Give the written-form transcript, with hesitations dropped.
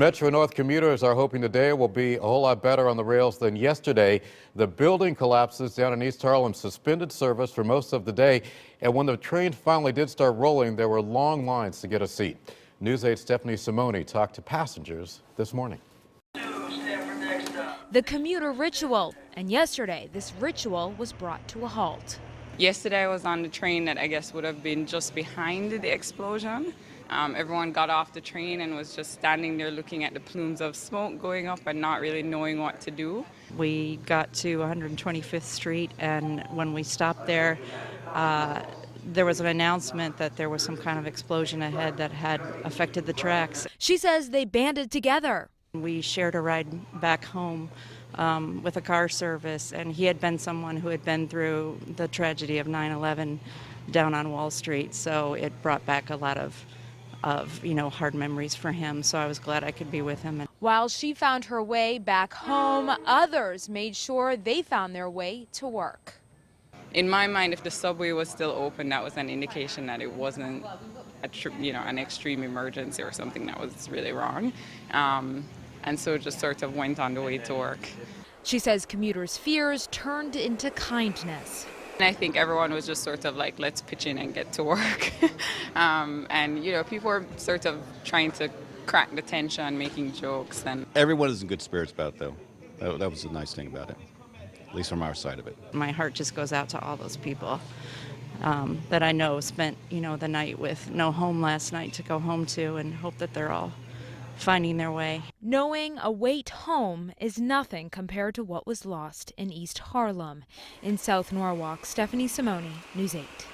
Metro North commuters are hoping today will be a whole lot better on the rails than yesterday. The building collapses down in East Harlem suspended service for most of the day, and when the train finally did start rolling, there were long lines to get a seat. News 8's Stephanie Simone talked to passengers this morning. The commuter ritual, and yesterday this ritual was brought to a halt. Yesterday I was on the train that I guess would have been just behind the explosion. Everyone got off the train and was just standing there looking at the plumes of smoke going up and not really knowing what to do. We got to 125th Street, and when we stopped there, there was an announcement that there was some kind of explosion ahead that had affected the tracks. She says they banded together. We shared a ride back home with a car service, and he had been someone who had been through the tragedy of 9/11 down on Wall Street, so it brought back a lot of hard memories for him, so I was glad I could be with him. While she found her way back home, others made sure they found their way to work. In my mind, if the subway was still open, that was an indication that it wasn't an extreme emergency or something that was really wrong. And so it just sort of went on the way to work. She says commuters' fears turned into kindness. And I think everyone was just sort of like, let's pitch in and get to work. And people were sort of trying to crack the tension, making jokes. And everyone is in good spirits about it, though. That was the nice thing about it, at least from our side of it. My heart just goes out to all those people that I know spent, the night with no home last night to go home to, and hope that they're all finding their way. Knowing a wait home is nothing compared to what was lost in East Harlem. In South Norwalk, Stephanie Simone, News 8.